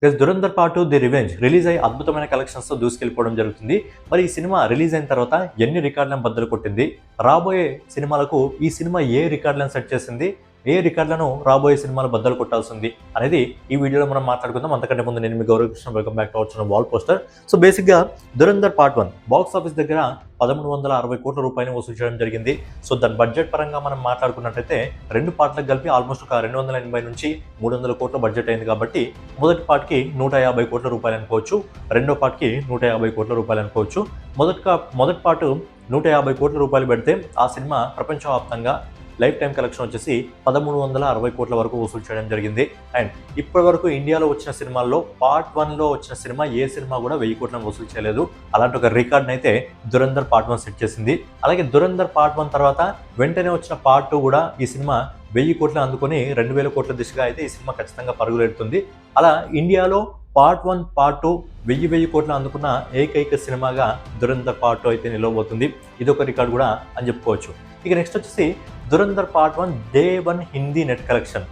Dhurandhar part the revenge release అయ్యి అద్భుతమైన కలెక్షన్స్తో దూసుకెళ్ళిపోవడం జరుగుతుంది. మరి ఈ సినిమా రిలీజ్ అయిన తర్వాత ఎన్ని రికార్డులను బద్దలు కొట్టింది, రాబోయే సినిమాలకు ఈ సినిమా ఏ రికార్డులను సెట్ చేసింది, ఏ రికార్డులను రాబోయే సినిమాలు బద్దలు కొట్టాల్సింది అనేది ఈ వీడియోలో మనం మాట్లాడుకుందాం. అంతకంటే ముందు నేను మీ Gauravkrishna, welcome back to our channel wall poster. So బేసిక్గా దురంధర్ పార్ట్ 1 బాక్స్ ఆఫీస్ దగ్గర 1360 కోట్ల రూపాయలు వసూలు చేయడం జరిగింది. సో దాని బడ్జెట్ పరంగా మనం మాట్లాడుకున్నట్టయితే రెండు పార్ట్లకు కలిపి ఆల్మోస్ట్ ఒక 280 నుంచి 300 కోట్ల బడ్జెట్ అయింది. కాబట్టి మొదటి పార్ట్కి 150 కోట్ల రూపాయలు అనుకోవచ్చు, రెండో పార్ట్కి 150 కోట్ల రూపాయలు అనుకోవచ్చు. మొదటి పార్ట్ 150 కోట్ల రూపాయలు పెడితే ఆ సినిమా ప్రపంచవ్యాప్తంగా లైఫ్ టైం కలెక్షన్ వచ్చేసి 1360 కోట్ల వరకు వసూలు చేయడం జరిగింది. అండ్ ఇప్పటి వరకు ఇండియాలో వచ్చిన సినిమాల్లో పార్ట్ 1లో వచ్చిన సినిమా ఏ సినిమా కూడా 1000 కోట్లను వసూలు చేయలేదు. అలాంటి ఒక రికార్డ్ని అయితే దురంధర్ పార్ట్ 1 సెట్ చేసింది. అలాగే దురంధర్ పార్ట్ 1 తర్వాత వెంటనే వచ్చిన పార్ట్ 2 కూడా ఈ సినిమా 1000 కోట్లు అందుకొని 2000 కోట్ల దిశగా అయితే ఈ సినిమా ఖచ్చితంగా పరుగులెడుతుంది. అలా ఇండియాలో పార్ట్ 1, పార్ట్ 2 1000 కోట్లు అందుకున్న ఏకైక సినిమాగా దురంధర్ పార్ట్ 2 అయితే నిలవబోతుంది. ఇదొక రికార్డు కూడా అని చెప్పుకోవచ్చు. ఇక నెక్స్ట్ వచ్చేసి Dhurandhar part 1 day 1 Hindi net collection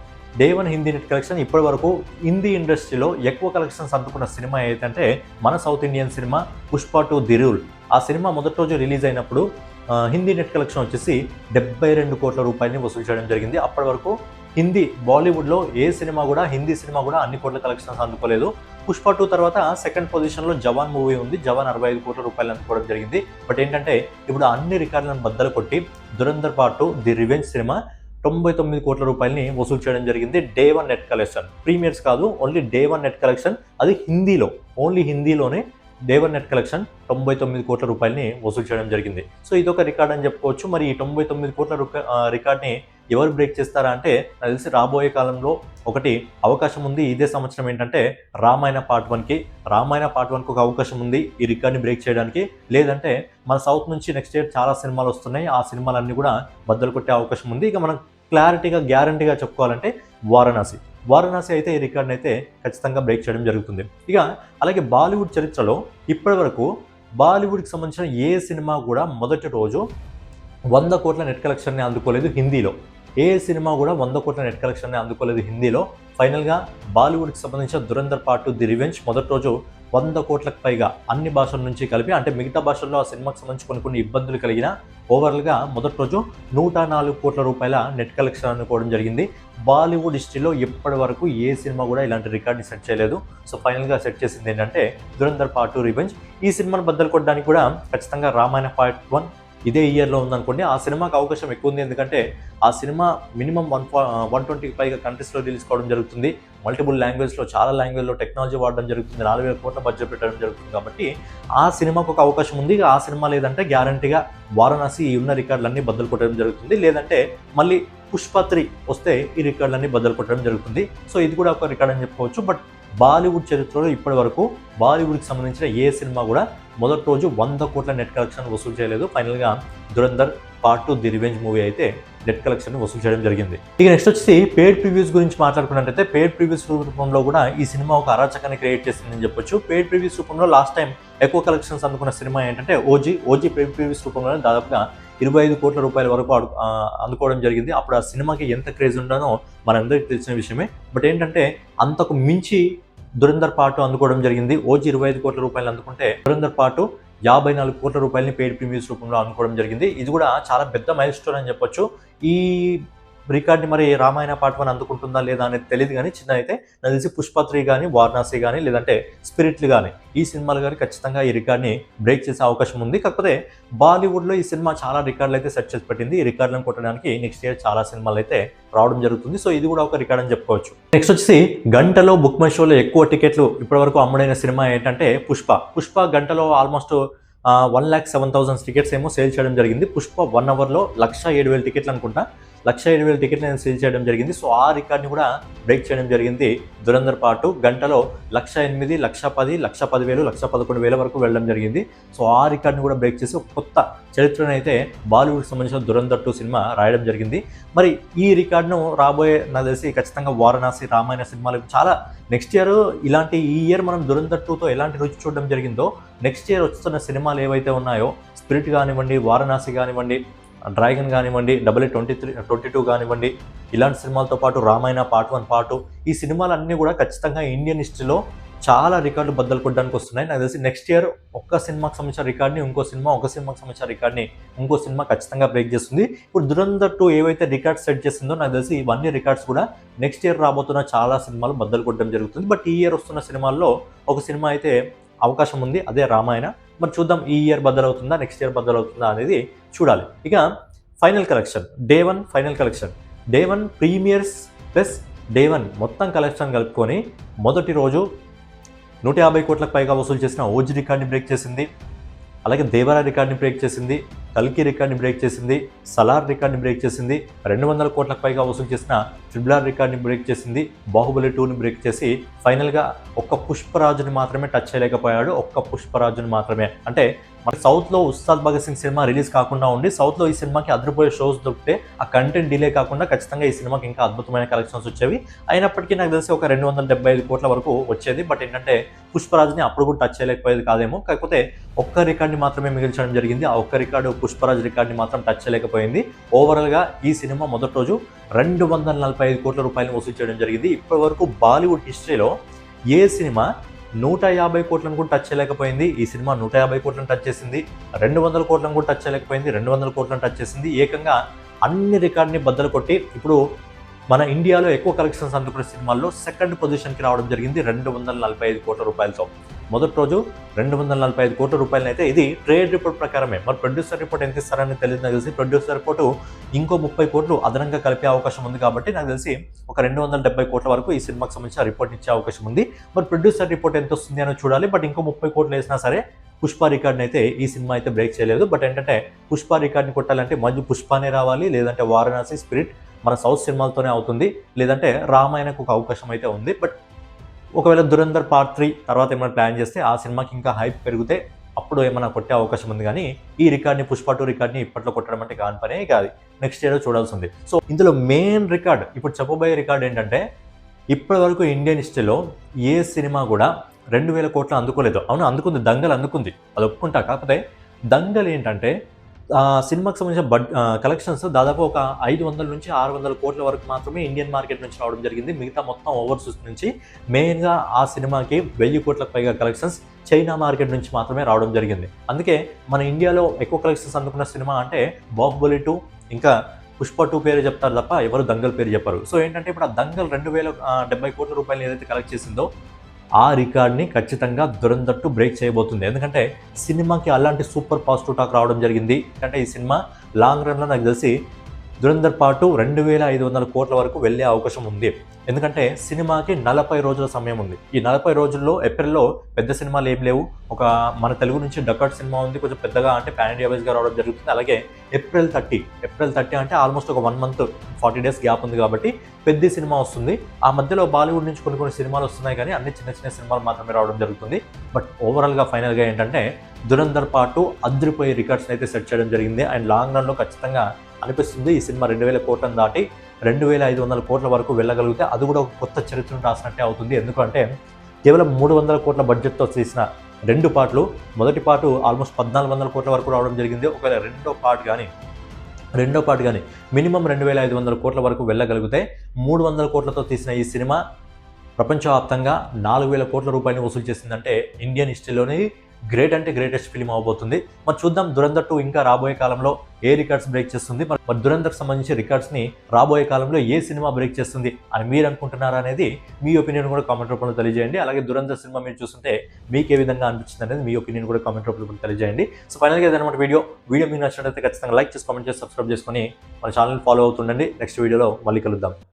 ఇప్పటి వరకు హిందీ ఇండస్ట్రీలో ఎక్కువ కలెక్షన్స్ అందుకున్న సినిమా ఏంటంటే మన south Indian cinema Pushpa 2 the rule. ఆ సినిమా మొదటి రోజు రిలీజ్ అయినప్పుడు హిందీ నెట్ కలెక్షన్ వచ్చేసి 72 కోట్ల రూపాయలని వసూలు చేయడం జరిగింది. అప్పటి వరకు బాలీవుడ్లో ఏ సినిమా కూడా, హిందీ సినిమా కూడా అన్ని కోట్ల కలెక్షన్స్ అందుకోలేదు. పుష్ప 2 తర్వాత సెకండ్ పొజిషన్లో జవాన్ మూవీ ఉంది. జవాన్ 65 కోట్ల రూపాయలు అందుకోవడం జరిగింది. బట్ ఏంటంటే ఇప్పుడు అన్ని రికార్డులను బద్దలు కొట్టి Dhurandhar part 2 the revenge cinema 99 కోట్ల రూపాయలని వసూలు చేయడం జరిగింది. డే 1 నెట్ కలెక్షన్, ప్రీమియర్స్ కాదు, ఓన్లీ డే 1 నెట్ కలెక్షన్, అది హిందీలో, ఓన్లీ హిందీలోనే డే 1 నెట్ కలెక్షన్ 99 కోట్ల రూపాయలని వసూలు చేయడం జరిగింది. సో ఇదొక రికార్డ్ అని చెప్పుకోవచ్చు. మరి ఈ 99 కోట్ల రికార్డ్ని ఎవరు బ్రేక్ చేస్తారా అంటే నాకు తెలిసి రాబోయే కాలంలో ఒకటి అవకాశం ఉంది. ఇదే సంవత్సరం ఏంటంటే రామాయణ పార్ట్ 1కి ఒక అవకాశం ఉంది ఈ రికార్డ్ని బ్రేక్ చేయడానికి. లేదంటే మన సౌత్ నుంచి నెక్స్ట్ ఇయర్ చాలా సినిమాలు వస్తున్నాయి, ఆ సినిమాలన్నీ కూడా బద్దలు కొట్టే అవకాశం ఉంది. ఇక మనం గ్యారంటీగా చెప్పుకోవాలంటే వారణాసి అయితే ఈ రికార్డ్ని అయితే ఖచ్చితంగా బ్రేక్ చేయడం జరుగుతుంది. ఇక అలాగే బాలీవుడ్ చరిత్రలో ఇప్పటి వరకు బాలీవుడ్కి సంబంధించిన ఏ సినిమా కూడా మొదటి రోజు 100 కోట్ల నెట్ కలెక్షన్ని అందుకోలేదు హిందీలో. ఏ సినిమా కూడా 100 కోట్ల నెట్ కలెక్షన్ని అందుకోలేదు హిందీలో. ఫైనల్గా బాలీవుడ్కి సంబంధించిన దురంధర్ పార్ట్ 2 ది రివెంజ్ మొదటి రోజు 100 కోట్లకు పైగా అన్ని భాషల నుంచి కలిపి, అంటే మిగతా భాషల్లో ఆ సినిమాకి సంబంధించి కొన్ని ఇబ్బందులు కలిగిన ఓవరాల్గా మొదటి రోజు 104 కోట్ల రూపాయల నెట్ కలెక్షన్ అనుకోవడం జరిగింది. బాలీవుడ్ హిస్టరీలో ఇప్పటి వరకు ఏ సినిమా కూడా ఇలాంటి రికార్డ్ని సెట్ చేయలేదు. సో ఫైనల్గా సెట్ చేసింది ఏంటంటే దురంధర్ పార్ట్ 2 రివెంజ్. ఈ సినిమాను బద్దలు కొట్టడానికి కూడా ఖచ్చితంగా రామాయణ పార్ట్ 1 ఇదే ఇయర్లో ఉందనుకోండి. ఆ సినిమాకి అవకాశం ఎక్కువ ఉంది, ఎందుకంటే ఆ సినిమా మినిమం 120కి పైగా కంట్రీస్లో రిలీజ్ కావడం జరుగుతుంది. మల్టిపుల్ లాంగ్వేజ్లో, చాలా లాంగ్వేజ్లో టెక్నాలజీ వాడడం జరుగుతుంది. 4000 కోట్ల బడ్జెట్ పెట్టడం జరుగుతుంది. కాబట్టి ఆ సినిమాకు ఒక అవకాశం ఉంది. ఆ సినిమా లేదంటే గ్యారంటీగా వారణాసి ఈ ఉన్న రికార్డులన్నీ బద్దలు కొట్టడం జరుగుతుంది. లేదంటే మళ్ళీ పుష్ప 3 వస్తే ఈ రికార్డులన్నీ బద్దలు కొట్టడం జరుగుతుంది. సో ఇది కూడా ఒక రికార్డ్ అని చెప్పుకోవచ్చు. బట్ బాలీవుడ్ చరిత్రలో ఇప్పటి వరకు బాలీవుడ్కి సంబంధించిన ఏ సినిమా కూడా మొదటి రోజు 100 కోట్ల నెట్ కలెక్షన్ వసూలు చేయలేదు. ఫైనల్గా Dhurandhar part 2 the revenge movie అయితే నెట్ కలెక్షన్ వసూలు చేయడం జరిగింది. ఇక నెక్స్ట్ వచ్చి పెయిడ్ ప్రివ్యూస్ గురించి మాట్లాడుకున్నట్టయితే పెయిడ్ ప్రివ్యూస్ రూపంలో కూడా ఈ సినిమా ఒక అరాచకాన్ని క్రియేట్ చేసిందని చెప్పొచ్చు. పెయిడ్ ప్రివ్యూస్ రూపంలో లాస్ట్ టైం ఎక్కువ కలెక్షన్స్ అందుకున్న సినిమా ఏంటంటే ఓజీ పెయిడ్ ప్రివ్యూస్ రూపంలో దాదాపుగా 25 కోట్ల రూపాయల వరకు అందుకోవడం జరిగింది. అప్పుడు ఆ సినిమాకి ఎంత క్రేజ్ ఉండానో మనందరికీ తెలిసిన విషయమే. బట్ ఏంటంటే అంతకు మించి దురంధర్ పార్ట్ అందుకోవడం జరిగింది. ఓజీ 25 కోట్ల రూపాయలు అందుకుంటే దురంధర్ పార్ట్ 54 కోట్ల రూపాయలని పెయిడ్ ప్రీమియర్స్ రూపంలో అనుకోవడం జరిగింది. ఇది కూడా చాలా పెద్ద మైల్ స్టోన్ అని చెప్పొచ్చు. ఈ రికార్డ్ని మరి రామాయణ పార్ట్ 1 అందుకుంటుందా లేదా అనేది తెలియదు, కానీ చిన్న అయితే నాకు తెలిసి పుష్ప 3 కానీ, వారణాసి కానీ, లేదంటే స్పిరిట్లు కానీ, ఈ సినిమాలు కానీ ఖచ్చితంగా ఈ రికార్డ్ని బ్రేక్ చేసే అవకాశం ఉంది. కాకపోతే బాలీవుడ్లో ఈ సినిమా చాలా రికార్డులు అయితే సెట్ చేసి పెట్టింది. ఈ రికార్డులను కొట్టడానికి నెక్స్ట్ ఇయర్ చాలా సినిమాలు అయితే రావడం జరుగుతుంది. సో ఇది కూడా ఒక రికార్డ్ అని చెప్పుకోవచ్చు. నెక్స్ట్ వచ్చేసి గంటలో బుక్ మై షోలో ఎక్కువ టికెట్లు ఇప్పటివరకు అమ్ముడైన సినిమా ఏంటంటే పుష్ప గంటలో ఆల్మోస్ట్ 1,07,000 టికెట్స్ ఏమో సేల్ చేయడం జరిగింది. పుష్ప 1 అవర్లో 107,000 టికెట్లు అనుకుంటా, 107,000 టికెట్లు సేల్ చేయడం జరిగింది. సో ఆ రికార్డ్ని కూడా బ్రేక్ చేయడం జరిగింది. దురంధర్ పార్ట్ 2 గంటలో 1,08,000, 1,10,000, 1,10,000, 1,11,000 వరకు వెళ్ళడం జరిగింది. సో ఆ రికార్డ్ని కూడా బ్రేక్ చేసి ఒక కొత్త చరిత్రను అయితే బాలీవుడ్కి సంబంధించిన దురంధర్ 2 సినిమా రాయడం జరిగింది. మరి ఈ రికార్డును రాబోయే నాకు తెలిసి ఖచ్చితంగా వారణాసి, రామాయణ సినిమాలు చాలా నెక్స్ట్ ఇయర్ ఈ ఇయర్ మనం దురంధర్ 2తో ఎలాంటి రుచి చూడడం జరిగిందో నెక్స్ట్ ఇయర్ వస్తున్న సినిమాలు ఏవైతే ఉన్నాయో, స్పిరిట్ కానివ్వండి, వారణాసి కానివ్వండి, డ్రాగన్ కానివ్వండి, 22 కానివ్వండి, ఇలాంటి సినిమాలతో పాటు రామాయణ పార్ట్ 1 పార్ట్ 2 ఈ సినిమాలన్నీ కూడా ఖచ్చితంగా ఇండియన్ హిస్టరీలో చాలా రికార్డులు బద్దలు కొట్టడానికి వస్తున్నాయి. నాకు తెలిసి నెక్స్ట్ ఇయర్ ఒక్క సినిమాకి సంబంధించిన రికార్డ్ని ఒక సినిమాకి సంబంధించిన రికార్డ్ని ఇంకో సినిమా ఖచ్చితంగా బ్రేక్ చేస్తుంది. ఇప్పుడు దురంధర్ 2 ఏవైతే రికార్డ్స్ సెట్ చేసిందో నాకు తెలిసి ఇవన్నీ రికార్డ్స్ కూడా నెక్స్ట్ ఇయర్ రాబోతున్న చాలా సినిమాలు బద్దలు కొట్టడం జరుగుతుంది. బట్ ఈ ఇయర్ వస్తున్న సినిమాల్లో ఒక సినిమా అయితే అవకాశం ఉంది, అదే రామాయణ. మరి చూద్దాం ఈ ఇయర్ బద్దలవుతుందా, నెక్స్ట్ ఇయర్ బద్దలవుతుందా అనేది చూడాలి. ఇక final collection, day 1 final collection, day 1 premieres plus day 1 మొత్తం కలెక్షన్ కలుపుకొని మొదటి రోజు 150 కోట్లకు పైగా వసూలు చేసిన ఓజీ రికార్డ్ని బ్రేక్ చేసింది. అలాగే దేవరా రికార్డ్ని బ్రేక్ చేసింది, కల్కి రికార్డ్ని బ్రేక్ చేసింది, సలార్ రికార్డ్ని బ్రేక్ చేసింది, 200 కోట్లకు పైగా వసూలు చేసిన ట్రిబుల్ రికార్డ్ని బ్రేక్ చేసింది, బాహుబలి 2ని బ్రేక్ చేసి ఫైనల్గా ఒక్క పుష్పరాజుని మాత్రమే టచ్ చేయలేకపోయాడు. ఒక్క పుష్పరాజుని మాత్రమే. అంటే మన సౌత్లో ఉస్తాద్ భగత్ సింగ్ సినిమా రిలీజ్ కాకుండా ఉండి సౌత్లో ఈ సినిమాకి అదిరిపోయే షోస్ దొరికితే ఆ కంటెంట్ డిలే కాకుండా ఖచ్చితంగా ఈ సినిమాకి ఇంకా అద్భుతమైన కలెక్షన్స్ వచ్చేవి. అయినప్పటికీ నాకు తెలిసి ఒక 275 కోట్ల వరకు వచ్చేది. బట్ ఏంటంటే పుష్పరాజ్ని అప్పుడు కూడా టచ్ చేయలేకపోయేది కాదేమో. కాకపోతే ఒక్క రికార్డ్ని మాత్రమే మిగిల్చడం జరిగింది. ఆ ఒక్క రికార్డు పుష్పరాజ్ రికార్డ్ని మాత్రం టచ్ చేయలేకపోయింది. ఓవరాల్గా ఈ సినిమా మొదటి రోజు 245 కోట్ల రూపాయలు వసూలు చేయడం జరిగింది. ఇప్పటి వరకు బాలీవుడ్ హిస్టరీలో ఏ సినిమా 150 కోట్లను కూడా టచ్ చేయలేకపోయింది. ఈ సినిమా 150 కోట్లను టచ్ చేసింది. 200 కోట్లను కూడా టచ్ చేయలేకపోయింది. 200 కోట్లను టచ్ చేసింది. ఏకంగా అన్ని రికార్డ్ని బద్దలు కొట్టి ఇప్పుడు మన ఇండియాలో ఎక్కువ కలెక్షన్స్ అందుకున్న సినిమాల్లో సెకండ్ పొజిషన్కి రావడం జరిగింది 245 కోట్ల రూపాయలతో. మొదటి రోజు 245 కోట్ల రూపాయలని అయితే ఇది ట్రేడ్ రిపోర్ట్ ప్రకారమే. మరి ప్రొడ్యూసర్ రిపోర్ట్ ఎంత ఇస్తారని తెలియదు. నాకు తెలిసి ప్రొడ్యూసర్ రిపోర్టు ఇంకో 30 కోట్లు అదనంగా కలిపే అవకాశం ఉంది. కాబట్టి నాకు తెలిసి ఒక 270 కోట్ల వరకు ఈ సినిమాకి సంబంధించిన రిపోర్ట్ ఇచ్చే అవకాశం ఉంది. మరి ప్రొడ్యూసర్ రిపోర్ట్ ఎంత వస్తుంది అని చూడాలి. బట్ ఇంకో 30 కోట్లు వేసినా సరే పుష్ప రికార్డ్ని అయితే ఈ సినిమా అయితే బ్రేక్ చేయలేదు. బట్ ఏంటంటే పుష్ప రికార్డ్ని కొట్టాలంటే మధ్య పుష్పనే రావాలి, లేదంటే వారణాసి, స్పిరిట్ మన సౌత్ సినిమాలతోనే అవుతుంది, లేదంటే రామాయణకు ఒక అవకాశం అయితే ఉంది. బట్ ఒకవేళ దురంధర్ పార్ట్ 3 తర్వాత ఏమైనా ప్లాన్ చేస్తే ఆ సినిమాకి ఇంకా హైప్ పెరిగితే అప్పుడు ఏమైనా కొట్టే అవకాశం ఉంది. కానీ ఈ రికార్డ్ని పుష్ప 2 రికార్డ్ని ఇప్పట్లో కొట్టడం అంటే కాని పనే కాదు. నెక్స్ట్ ఇయర్ చూడాల్సి ఉంది. సో ఇందులో మెయిన్ రికార్డ్ ఇప్పుడు చెప్పబోయే రికార్డ్ ఏంటంటే ఇప్పటి వరకు ఇండియన్ హిస్టరీలో ఏ సినిమా కూడా 2000 కోట్లు అందుకోలేదు. అవును అందుకుంది, దంగల్ అందుకుంది, అది ఒప్పుకుంటా. కాకపోతే దంగల్ ఏంటంటే సినిమాకి సంబంధించిన కలెక్షన్స్ దాదాపు ఒక 500 నుంచి 600 కోట్ల వరకు మాత్రమే ఇండియన్ మార్కెట్ నుంచి రావడం జరిగింది. మిగతా మొత్తం ఓవర్సీస్ నుంచి మెయిన్గా ఆ సినిమాకి 1000 కోట్లకు పైగా కలెక్షన్స్ చైనా మార్కెట్ నుంచి మాత్రమే రావడం జరిగింది. అందుకే మన ఇండియాలో ఎక్కువ కలెక్షన్స్ అందుకున్న సినిమా అంటే బాహుబలి 2 ఇంకా పుష్ప 2 పేరు చెప్తారు తప్ప ఎవరు దంగల్ పేరు చెప్పరు. సో ఏంటంటే ఇప్పుడు ఆ దంగల్ 2070 కోట్ల రూపాయలు ఏదైతే కలెక్ట్ చేసిందో ఆ రికార్డ్ని ఖచ్చితంగా దురంధర్ 2 బ్రేక్ చేయబోతుంది. ఎందుకంటే సినిమాకి అలాంటి సూపర్ పాజిటివ్ టాక్ రావడం జరిగింది. అంటే ఈ సినిమా లాంగ్ రన్లో నాకు తెలిసి దురంధర్ పార్ట్ 2500 కోట్ల వరకు వెళ్ళే అవకాశం ఉంది. ఎందుకంటే సినిమాకి 40 రోజుల సమయం ఉంది. ఈ 40 రోజుల్లో ఏప్రిల్లో పెద్ద సినిమాలు ఏం లేవు. ఒక మన తెలుగు నుంచి డకాట్ సినిమా ఉంది, కొంచెం పెద్దగా అంటే పాన్ ఇండియా వైజ్గా రావడం జరుగుతుంది. అలాగే ఏప్రిల్ 30 అంటే ఆల్మోస్ట్ ఒక 1 మంత్ 40 డేస్ గ్యాప్ ఉంది. కాబట్టి పెద్ద సినిమా వస్తుంది. ఆ మధ్యలో బాలీవుడ్ నుంచి కొన్ని సినిమాలు వస్తున్నాయి, కానీ అన్ని చిన్న చిన్న సినిమాలు మాత్రమే రావడం జరుగుతుంది. బట్ ఓవరాల్గా ఫైనల్గా ఏంటంటే దురంధర్ పార్ట్ అదిరిపోయే రికార్డ్స్ని అయితే సెట్ చేయడం జరిగింది. అండ్ లాంగ్ రన్లో ఖచ్చితంగా అనిపిస్తుంది ఈ సినిమా 2000 కోట్లను దాటి 2500 కోట్ల వరకు వెళ్ళగలిగితే అది కూడా ఒక కొత్త చరిత్రను రాసినట్టే అవుతుంది. ఎందుకంటే కేవలం 300 కోట్ల బడ్జెట్తో చేసిన 2 పార్ట్లు, మొదటి పార్ట్ ఆల్మోస్ట్ 1400 కోట్ల వరకు రావడం జరిగింది. ఒకవేళ రెండో పార్ట్ కానీ మినిమం 2500 కోట్ల వరకు వెళ్ళగలిగితే 300 కోట్లతో తీసిన ఈ సినిమా ప్రపంచవ్యాప్తంగా 4000 కోట్ల రూపాయలు వసూలు చేసిందంటే ఇండియన్ హిస్టరీలోని గ్రేట్ అంటే గ్రేటెస్ట్ ఫిల్మ్ అవబోతుంది. మరి చూద్దాం దురంధర్ 2 ఇంకా రాబోయే కాలంలో ఏ రికార్డ్స్ బ్రేక్ చేస్తుంది, మరి దురంధర్ సంబంధించి రికార్డ్స్ని రాబోయే కాలంలో ఏ సినిమా బ్రేక్ చేస్తుంది అని మీరు అనుకుంటున్నారా అనేది మీ ఒపీనియన్ కూడా కామెంట్ రూపంలో తెలియజేయండి. అలాగే దురంధర్ సినిమా మీరు చూస్తుంటే మీకు ఏ విధంగా అనిపించింది అనేది మీ ఒపీనియన్ కూడా కామెంట్ రూపంలో తెలియజేయండి. సో ఫైనల్గా ఏదన్నమాట వీడియో మీకు నచ్చినట్లయితే ఖచ్చితంగా లైక్ చేసి కామెంట్ చేసి సబ్స్క్రైబ్ చేసుకొని మన ఛానల్ ఫాలో అవుతుండండి. నెక్స్ట్ వీడియోలో మళ్ళీ కలుద్దాం.